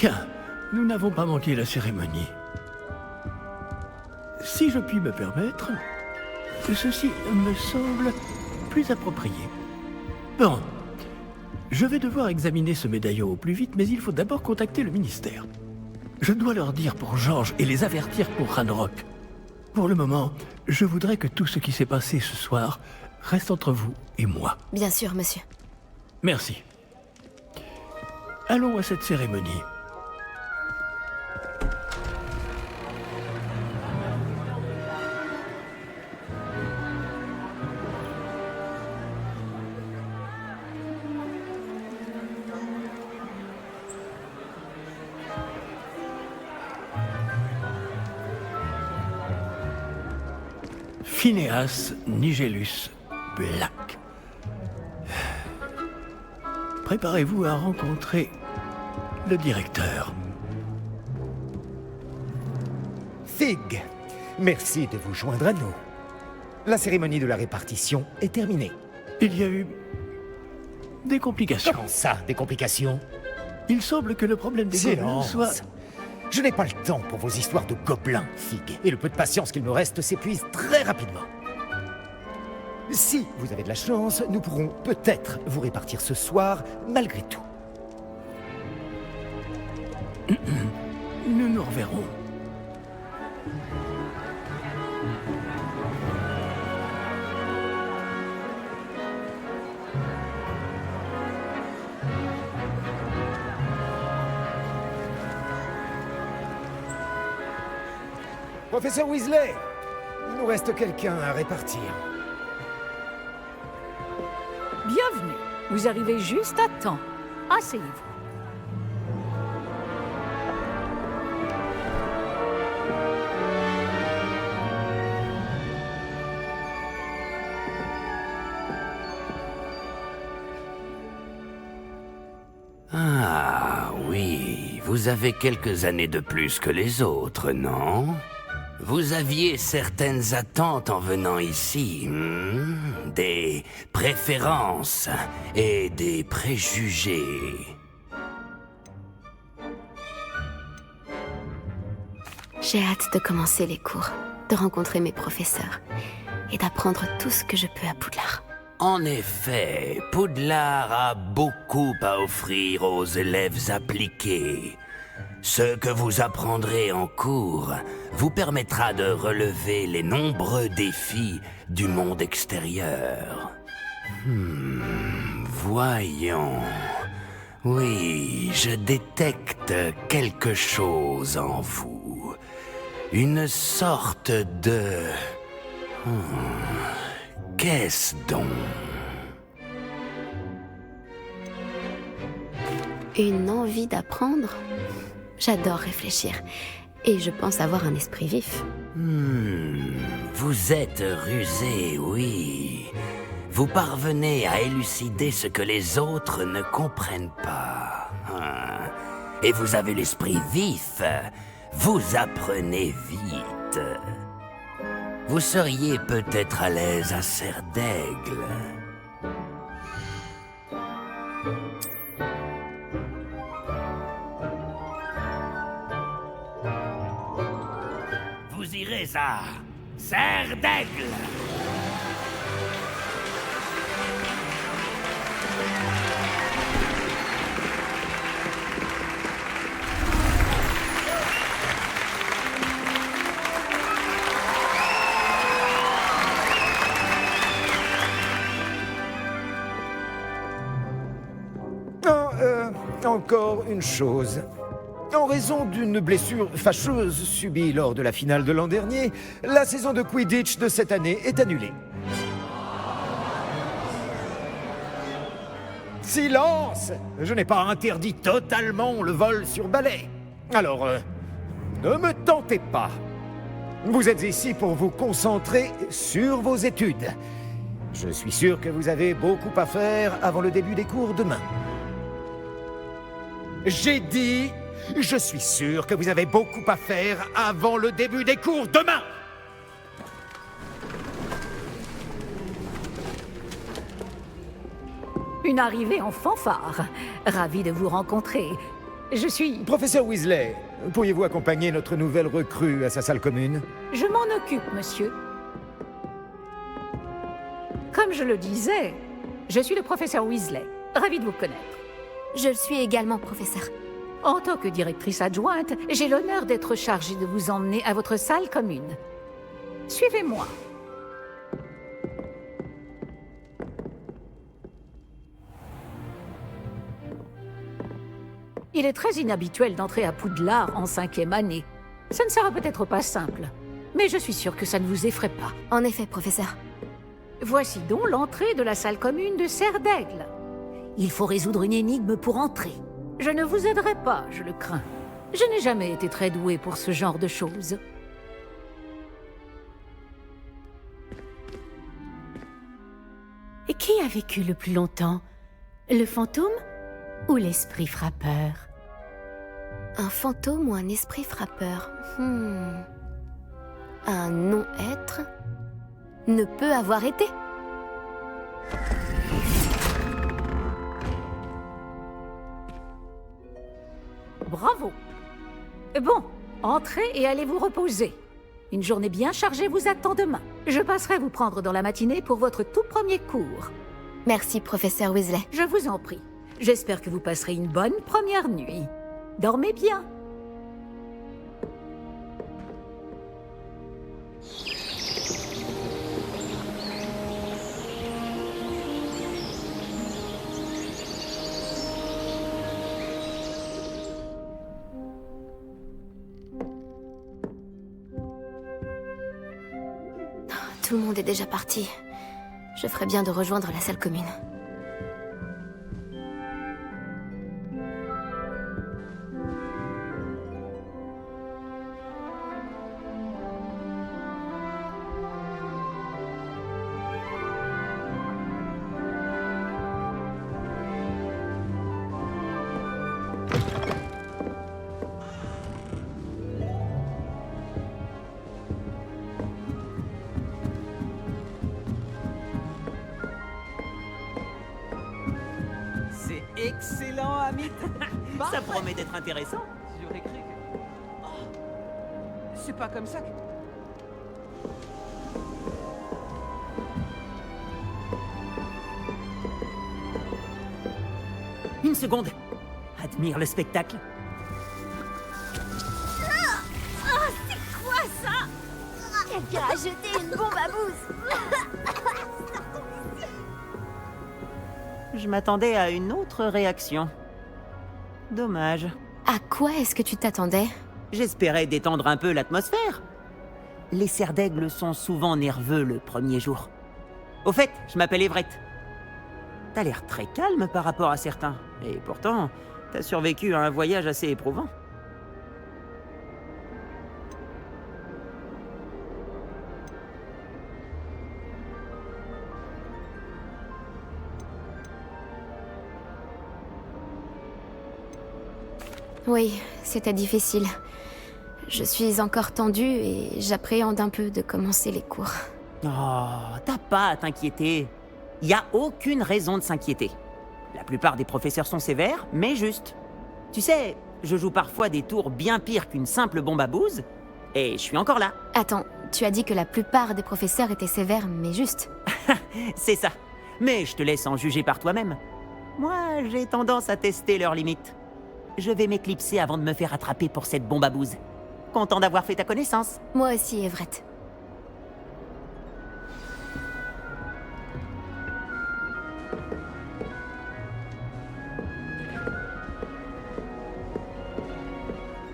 Bien, nous n'avons pas manqué la cérémonie. Si je puis me permettre, ceci me semble plus approprié. Bon, je vais devoir examiner ce médaillon au plus vite, mais il faut d'abord contacter le ministère. Je dois leur dire pour George et les avertir pour Ranrock. Pour le moment, je voudrais que tout ce qui s'est passé ce soir reste entre vous et moi. Bien sûr, monsieur. Merci. Allons à cette cérémonie. Phineas Nigellus Black. Préparez-vous à rencontrer le directeur. Fig, merci de vous joindre à nous. La cérémonie de la répartition est terminée. Il y a eu des complications. Comment ça, des complications? Il semble que le problème des gobelins Silence. soit... Je n'ai pas le temps pour vos histoires de gobelins, Fig, et le peu de patience qu'il me reste s'épuise très rapidement. Si vous avez de la chance, nous pourrons peut-être vous répartir ce soir, malgré tout. Nous nous reverrons. Professeur Weasley, il nous reste quelqu'un à répartir. Bienvenue. Vous arrivez juste à temps. Asseyez-vous. Ah oui, vous avez quelques années de plus que les autres, non? Vous aviez certaines attentes en venant ici, des préférences et des préjugés. J'ai hâte de commencer les cours, de rencontrer mes professeurs et d'apprendre tout ce que je peux à Poudlard. En effet, Poudlard a beaucoup à offrir aux élèves appliqués. Ce que vous apprendrez en cours vous permettra de relever les nombreux défis du monde extérieur. Voyons. Oui, je détecte quelque chose en vous. Une sorte de... Qu'est-ce donc? Une envie d'apprendre? J'adore réfléchir. Et je pense avoir un esprit vif. Vous êtes rusé, oui. Vous parvenez à élucider ce que les autres ne comprennent pas. Et vous avez l'esprit vif. Vous apprenez vite. Vous seriez peut-être à l'aise à Serre d'Aigle. Vous irez à Serre d'Aigle. Encore une chose. En raison d'une blessure fâcheuse subie lors de la finale de l'an dernier, la saison de Quidditch de cette année est annulée. Silence! Je n'ai pas interdit totalement le vol sur balai. Alors, ne me tentez pas. Vous êtes ici pour vous concentrer sur vos études. Je suis sûr que vous avez beaucoup à faire avant le début des cours demain. J'ai dit, je suis sûr que vous avez beaucoup à faire avant le début des cours demain. Une arrivée en fanfare. Ravi de vous rencontrer. Je suis... Professeur Weasley, pourriez-vous accompagner notre nouvelle recrue à sa salle commune? Je m'en occupe, monsieur. Comme je le disais, je suis le professeur Weasley. Ravi de vous connaître. Je le suis également, professeur. En tant que directrice adjointe, j'ai l'honneur d'être chargée de vous emmener à votre salle commune. Suivez-moi. Il est très inhabituel d'entrer à Poudlard en 5e année. Ça ne sera peut-être pas simple, mais je suis sûre que ça ne vous effraie pas. En effet, professeur. Voici donc l'entrée de la salle commune de Serre d'Aigle. Il faut résoudre une énigme pour entrer. Je ne vous aiderai pas, je le crains. Je n'ai jamais été très douée pour ce genre de choses. Et qui a vécu le plus longtemps? Le fantôme ou l'esprit frappeur? Un fantôme ou un esprit frappeur? Un non-être ne peut avoir été. Bravo. Bon, entrez et allez vous reposer. Une journée bien chargée vous attend demain. Je passerai vous prendre dans la matinée pour votre tout premier cours. Merci, professeur Weasley. Je vous en prie. J'espère que vous passerez une bonne première nuit. Dormez bien. Tout le monde est déjà parti. Je ferais bien de rejoindre la salle commune. Excellent, Amit. Ça promet d'être intéressant. J'aurais cru que... Oh. C'est pas comme ça que... Une seconde. Admire le spectacle. C'est quoi ça? Quelqu'un a jeté une bombe à bouse. Je m'attendais à une autre réaction. Dommage. À quoi est-ce que tu t'attendais? J'espérais détendre un peu l'atmosphère. Les cerfs d'aigle sont souvent nerveux le premier jour. Au fait, je m'appelle Everett. T'as l'air très calme par rapport à certains. Et pourtant, t'as survécu à un voyage assez éprouvant. Oui, c'était difficile. Je suis encore tendue et j'appréhende un peu de commencer les cours. Oh, t'as pas à t'inquiéter. Y a aucune raison de s'inquiéter. La plupart des professeurs sont sévères, mais justes. Tu sais, je joue parfois des tours bien pires qu'une simple bombe à bouse, et je suis encore là. Attends, tu as dit que la plupart des professeurs étaient sévères, mais justes. C'est ça. Mais je te laisse en juger par toi-même. Moi, j'ai tendance à tester leurs limites. Je vais m'éclipser avant de me faire attraper pour cette bombe à bouse. Content d'avoir fait ta connaissance. Moi aussi, Everett.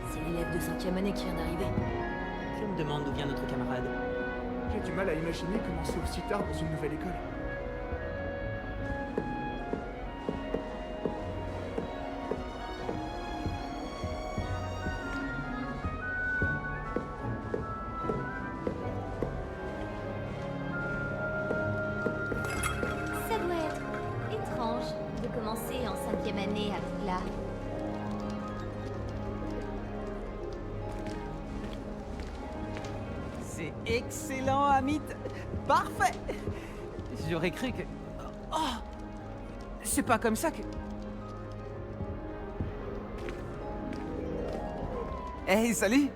C'est l'élève de 5e année qui vient d'arriver. Je me demande d'où vient notre camarade. J'ai du mal à imaginer commencer aussi tard dans une nouvelle école. Ça doit être étrange de commencer en 5e année à Poudlard. C'est excellent, Amit. Parfait. J'aurais cru que... Oh, c'est pas comme ça que... Hey, salut!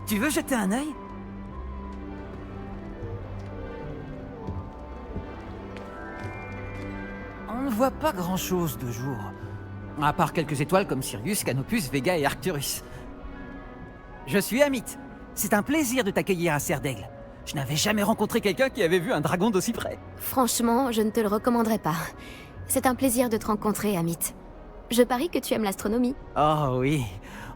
Tu veux jeter un œil? On ne voit pas grand-chose de jour. À part quelques étoiles comme Sirius, Canopus, Vega et Arcturus. Je suis Amit. C'est un plaisir de t'accueillir à Serre d'Aigle. Je n'avais jamais rencontré quelqu'un qui avait vu un dragon d'aussi près. Franchement, je ne te le recommanderais pas. C'est un plaisir de te rencontrer, Amit. Je parie que tu aimes l'astronomie. Oh oui,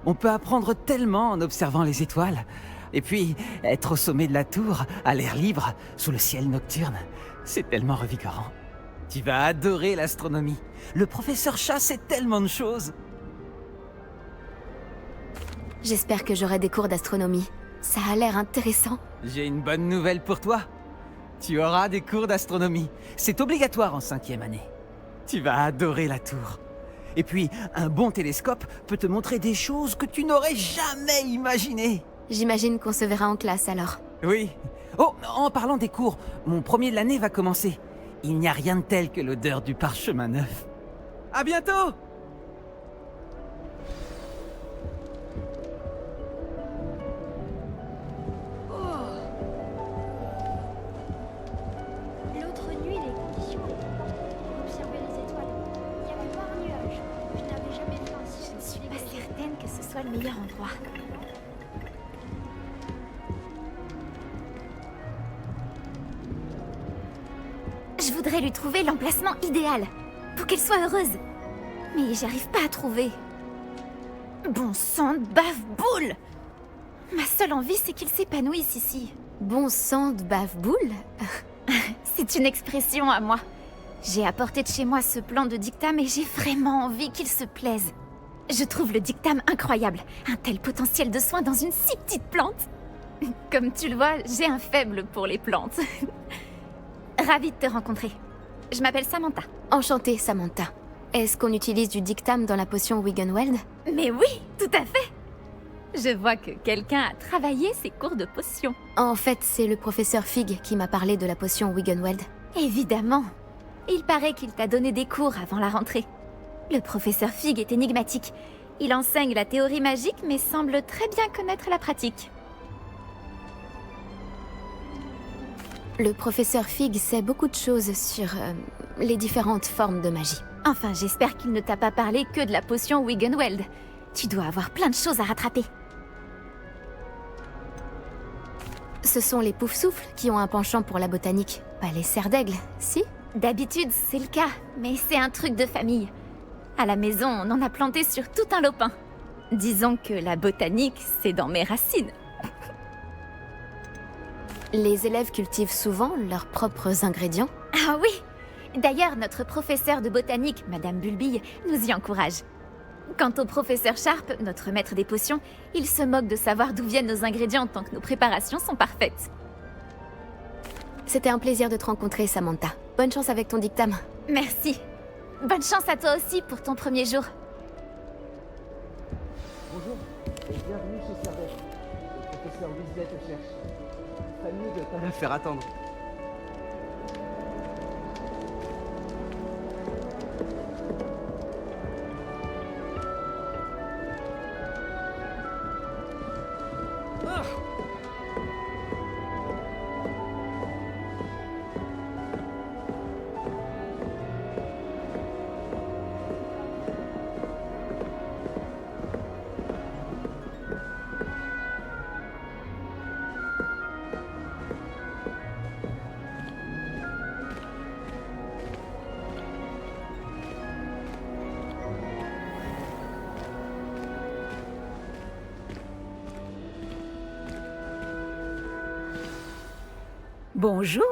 on peut apprendre tellement en observant les étoiles. Et puis, être au sommet de la tour, à l'air libre, sous le ciel nocturne, c'est tellement revigorant. Tu vas adorer l'astronomie. Le professeur Chat sait tellement de choses. J'espère que j'aurai des cours d'astronomie. Ça a l'air intéressant. J'ai une bonne nouvelle pour toi. Tu auras des cours d'astronomie. C'est obligatoire en 5e année. Tu vas adorer la tour. Et puis, un bon télescope peut te montrer des choses que tu n'aurais jamais imaginées. J'imagine qu'on se verra en classe alors. Oui. Oh, en parlant des cours, mon premier de l'année va commencer. Il n'y a rien de tel que l'odeur du parchemin neuf. À bientôt! L'autre nuit, les conditions étaient parfaites pour observer les étoiles. Il n'y avait pas un nuage. Je n'avais jamais vu un si Je ne suis joli pas gosier. certaine que ce soit le meilleur endroit. Je voudrais lui trouver l'emplacement idéal, pour qu'elle soit heureuse. Mais j'arrive pas à trouver. Bon sang de bave-boule! Ma seule envie, c'est qu'il s'épanouisse ici. Bon sang de bave-boule? C'est une expression à moi. J'ai apporté de chez moi ce plan de dictame et j'ai vraiment envie qu'il se plaise. Je trouve le dictame incroyable. Un tel potentiel de soin dans une si petite plante. Comme tu le vois, j'ai un faible pour les plantes. Ravie de te rencontrer. Je m'appelle Samantha. Enchantée, Samantha. Est-ce qu'on utilise du dictame dans la potion Wiggenweld? Mais oui, tout à fait. Je vois que quelqu'un a travaillé ses cours de potion. En fait, c'est le professeur Fig qui m'a parlé de la potion Wiggenweld. Évidemment. Il paraît qu'il t'a donné des cours avant la rentrée. Le professeur Fig est énigmatique. Il enseigne la théorie magique mais semble très bien connaître la pratique. Le professeur Fig sait beaucoup de choses sur les différentes formes de magie. Enfin, j'espère qu'il ne t'a pas parlé que de la potion Wiggenweld. Tu dois avoir plein de choses à rattraper. Ce sont les Poufsouffles qui ont un penchant pour la botanique, pas les Serre d'Aigle, si? D'habitude, c'est le cas, mais c'est un truc de famille. À la maison, on en a planté sur tout un lopin. Disons que la botanique, c'est dans mes racines. Les élèves cultivent souvent leurs propres ingrédients? Ah oui! D'ailleurs, notre professeur de botanique, Madame Bulbille, nous y encourage. Quant au professeur Sharp, notre maître des potions, il se moque de savoir d'où viennent nos ingrédients tant que nos préparations sont parfaites. C'était un plaisir de te rencontrer, Samantha. Bonne chance avec ton dictame. Merci. Bonne chance à toi aussi pour ton premier jour. Bonjour, et bienvenue chez Serre d'Aigle. Le professeur Weasley te cherche. Pas mieux de pas le faire attendre. Bonjour.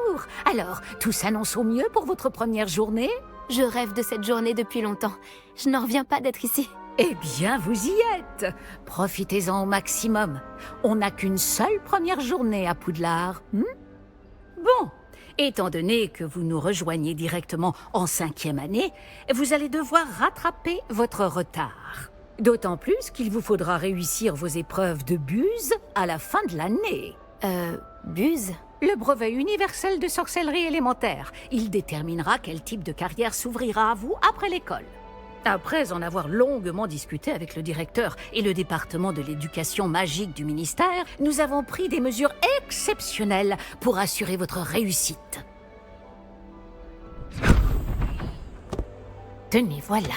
Alors, tout s'annonce au mieux pour votre première journée? Je rêve de cette journée depuis longtemps. Je n'en reviens pas d'être ici. Eh bien, vous y êtes. Profitez-en au maximum. On n'a qu'une seule première journée à Poudlard. Bon, étant donné que vous nous rejoignez directement en 5e année, vous allez devoir rattraper votre retard. D'autant plus qu'il vous faudra réussir vos épreuves de buse à la fin de l'année. Buse? Le brevet universel de sorcellerie élémentaire. Il déterminera quel type de carrière s'ouvrira à vous après l'école. Après en avoir longuement discuté avec le directeur et le département de l'éducation magique du ministère, nous avons pris des mesures exceptionnelles pour assurer votre réussite. Tenez, voilà.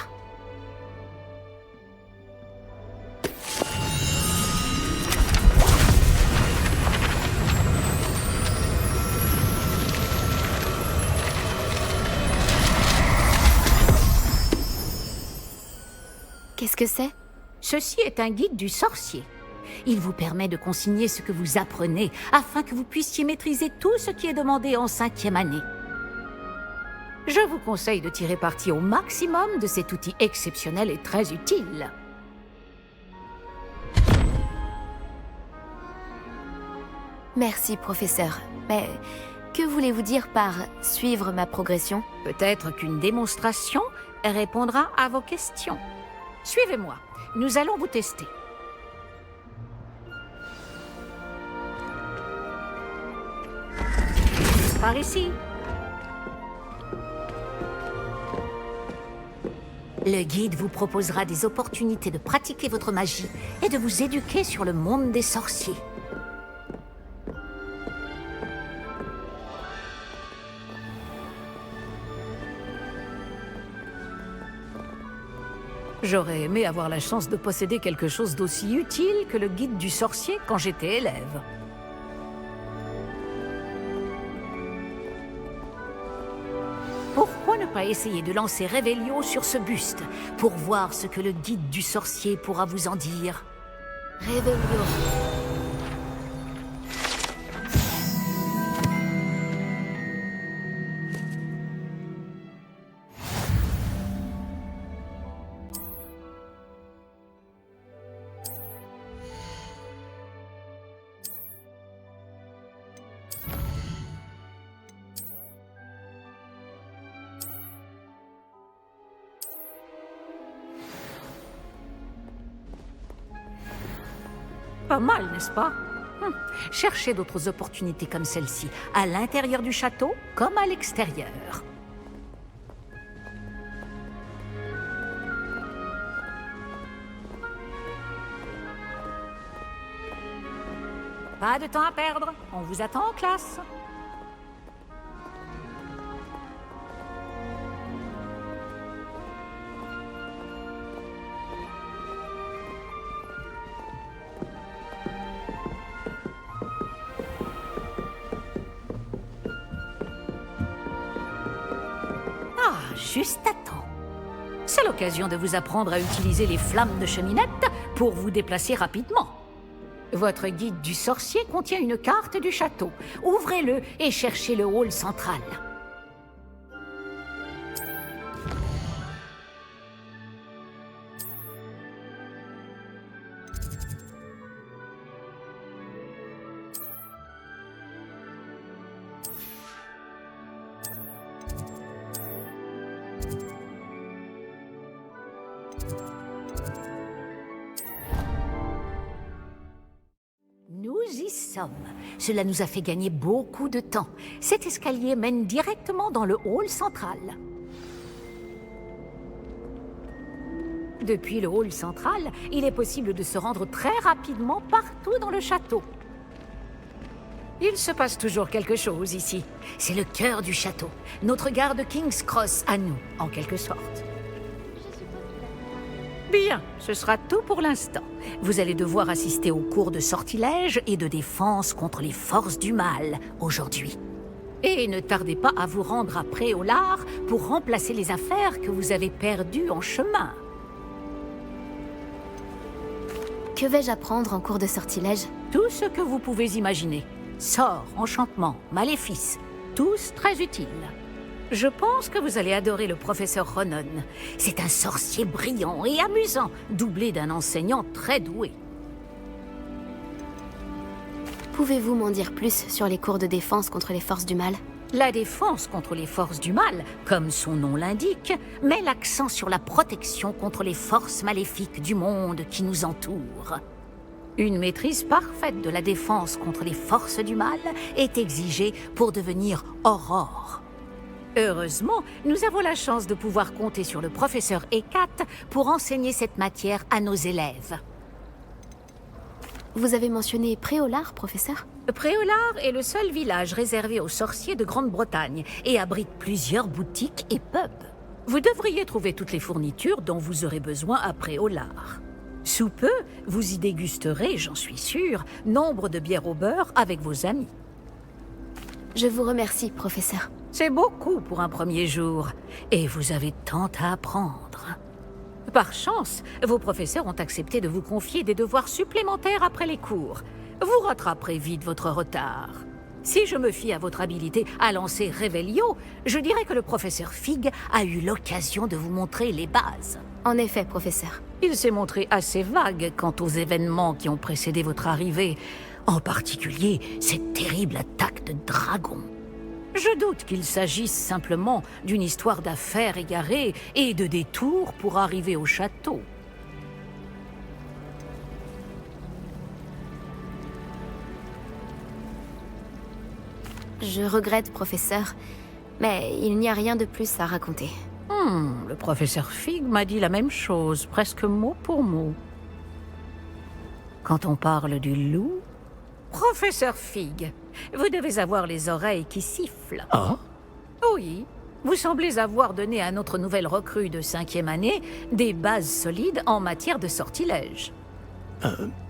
Qu'est-ce que c'est? Ceci est un guide du sorcier. Il vous permet de consigner ce que vous apprenez afin que vous puissiez maîtriser tout ce qui est demandé en 5e année. Je vous conseille de tirer parti au maximum de cet outil exceptionnel et très utile. Merci, professeur. Mais que voulez-vous dire par « suivre ma progression » ? Peut-être qu'une démonstration répondra à vos questions. Suivez-moi, nous allons vous tester. Par ici. Le guide vous proposera des opportunités de pratiquer votre magie et de vous éduquer sur le monde des sorciers. J'aurais aimé avoir la chance de posséder quelque chose d'aussi utile que le guide du sorcier quand j'étais élève. Pourquoi ne pas essayer de lancer Revelio sur ce buste pour voir ce que le guide du sorcier pourra vous en dire? Revelio. Pas mal, n'est-ce pas? Cherchez d'autres opportunités comme celle-ci, à l'intérieur du château comme à l'extérieur. Pas de temps à perdre, on vous attend en classe. Juste à temps. C'est l'occasion de vous apprendre à utiliser les flammes de cheminette pour vous déplacer rapidement. Votre guide du sorcier contient une carte du château. Ouvrez-le et cherchez le hall central. Nous y sommes. Cela nous a fait gagner beaucoup de temps. Cet escalier mène directement dans le hall central. Depuis le hall central, il est possible de se rendre très rapidement partout dans le château. Il se passe toujours quelque chose ici. C'est le cœur du château. Notre gare de King's Cross à nous, en quelque sorte. Bien, ce sera tout pour l'instant. Vous allez devoir assister aux cours de sortilège et de défense contre les forces du mal aujourd'hui. Et ne tardez pas à vous rendre à Préolard pour remplacer les affaires que vous avez perdues en chemin. Que vais-je apprendre en cours de sortilège? Tout ce que vous pouvez imaginer. Sorts, enchantements, maléfices, tous très utiles. Je pense que vous allez adorer le professeur Ronon. C'est un sorcier brillant et amusant, doublé d'un enseignant très doué. Pouvez-vous m'en dire plus sur les cours de défense contre les forces du mal? La défense contre les forces du mal, comme son nom l'indique, met l'accent sur la protection contre les forces maléfiques du monde qui nous entoure. Une maîtrise parfaite de la défense contre les forces du mal est exigée pour devenir Aurore. Heureusement, nous avons la chance de pouvoir compter sur le professeur Hécate pour enseigner cette matière à nos élèves. Vous avez mentionné Préolard, professeur? Préolard est le seul village réservé aux sorciers de Grande-Bretagne et abrite plusieurs boutiques et pubs. Vous devriez trouver toutes les fournitures dont vous aurez besoin à Préolard. Sous peu, vous y dégusterez, j'en suis sûre, nombre de bières au beurre avec vos amis. Je vous remercie, professeur. C'est beaucoup pour un premier jour, et vous avez tant à apprendre. Par chance, vos professeurs ont accepté de vous confier des devoirs supplémentaires après les cours. Vous rattraperez vite votre retard. Si je me fie à votre habilité à lancer Revelio, je dirais que le professeur Fig a eu l'occasion de vous montrer les bases. En effet, professeur. Il s'est montré assez vague quant aux événements qui ont précédé votre arrivée, en particulier cette terrible attaque de dragon. Je doute qu'il s'agisse simplement d'une histoire d'affaires égarées et de détours pour arriver au château. Je regrette, professeur, mais il n'y a rien de plus à raconter. Le professeur Fig m'a dit la même chose, presque mot pour mot. Quand on parle du loup... Professeur Fig, vous devez avoir les oreilles qui sifflent. Ah? Oui, vous semblez avoir donné à notre nouvelle recrue de 5e année des bases solides en matière de sortilège.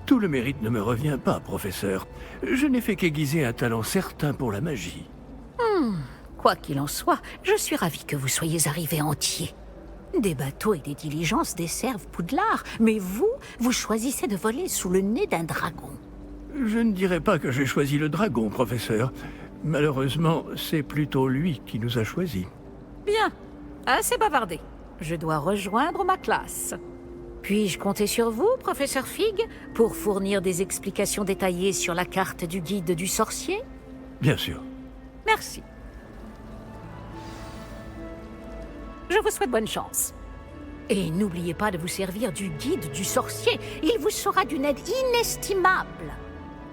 Tout le mérite ne me revient pas, professeur. Je n'ai fait qu'aiguiser un talent certain pour la magie. Quoi qu'il en soit, je suis ravi que vous soyez arrivé entier. Des bateaux et des diligences desservent Poudlard, mais vous choisissez de voler sous le nez d'un dragon. Je ne dirais pas que j'ai choisi le dragon, professeur. Malheureusement, c'est plutôt lui qui nous a choisis. Bien, assez bavardé. Je dois rejoindre ma classe. Puis-je compter sur vous, professeur Fig, pour fournir des explications détaillées sur la carte du guide du sorcier? Bien sûr. Merci. Je vous souhaite bonne chance. Et n'oubliez pas de vous servir du guide du sorcier. Il vous sera d'une aide inestimable.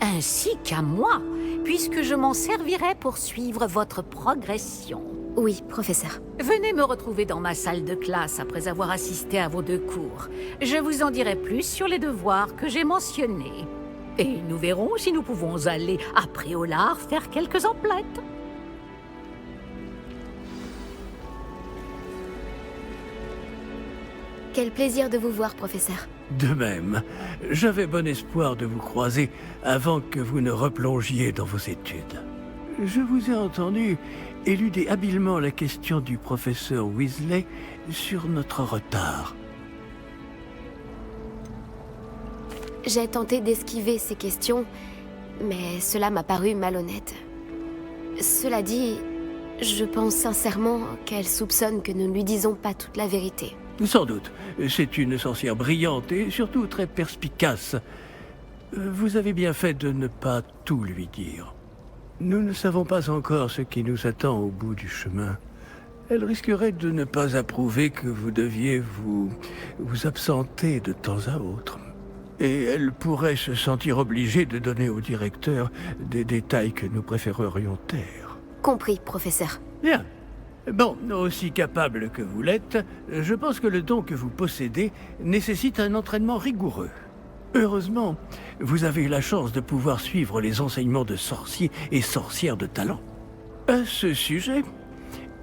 Ainsi qu'à moi, puisque je m'en servirai pour suivre votre progression. Oui, professeur. Venez me retrouver dans ma salle de classe après avoir assisté à vos 2 cours. Je vous en dirai plus sur les devoirs que j'ai mentionnés. Et nous verrons si nous pouvons aller à Préolard faire quelques emplettes. Quel plaisir de vous voir, professeur. De même, j'avais bon espoir de vous croiser avant que vous ne replongiez dans vos études. Je vous ai entendu éluder habilement la question du professeur Weasley sur notre retard. J'ai tenté d'esquiver ces questions, mais cela m'a paru malhonnête. Cela dit, je pense sincèrement qu'elle soupçonne que nous ne lui disons pas toute la vérité. Sans doute. C'est une sorcière brillante et surtout très perspicace. Vous avez bien fait de ne pas tout lui dire. Nous ne savons pas encore ce qui nous attend au bout du chemin. Elle risquerait de ne pas approuver que vous deviez vous absenter de temps à autre. Et elle pourrait se sentir obligée de donner au directeur des détails que nous préférerions taire. Compris, professeur. Bien. Bon, aussi capable que vous l'êtes, je pense que le don que vous possédez nécessite un entraînement rigoureux. Heureusement, vous avez la chance de pouvoir suivre les enseignements de sorciers et sorcières de talent. À ce sujet,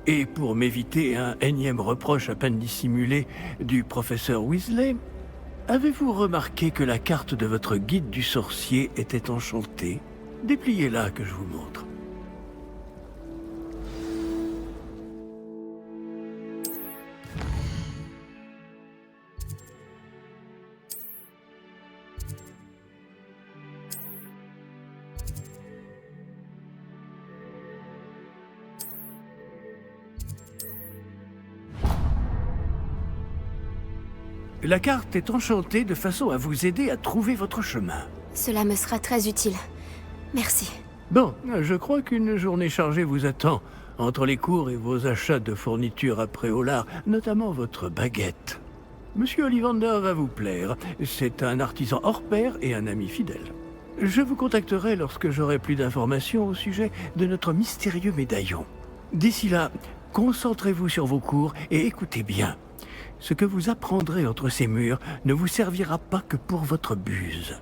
et pour m'éviter un énième reproche à peine dissimulé du professeur Weasley, avez-vous remarqué que la carte de votre guide du sorcier était enchantée? Dépliez-la que je vous montre. La carte est enchantée de façon à vous aider à trouver votre chemin. Cela me sera très utile. Merci. Bon, je crois qu'une journée chargée vous attend, entre les cours et vos achats de fournitures à Préolard, notamment votre baguette. Monsieur Ollivander va vous plaire. C'est un artisan hors pair et un ami fidèle. Je vous contacterai lorsque j'aurai plus d'informations au sujet de notre mystérieux médaillon. D'ici là, Concentrez-vous sur vos cours et écoutez bien. Ce que vous apprendrez entre ces murs ne vous servira pas que pour votre buse.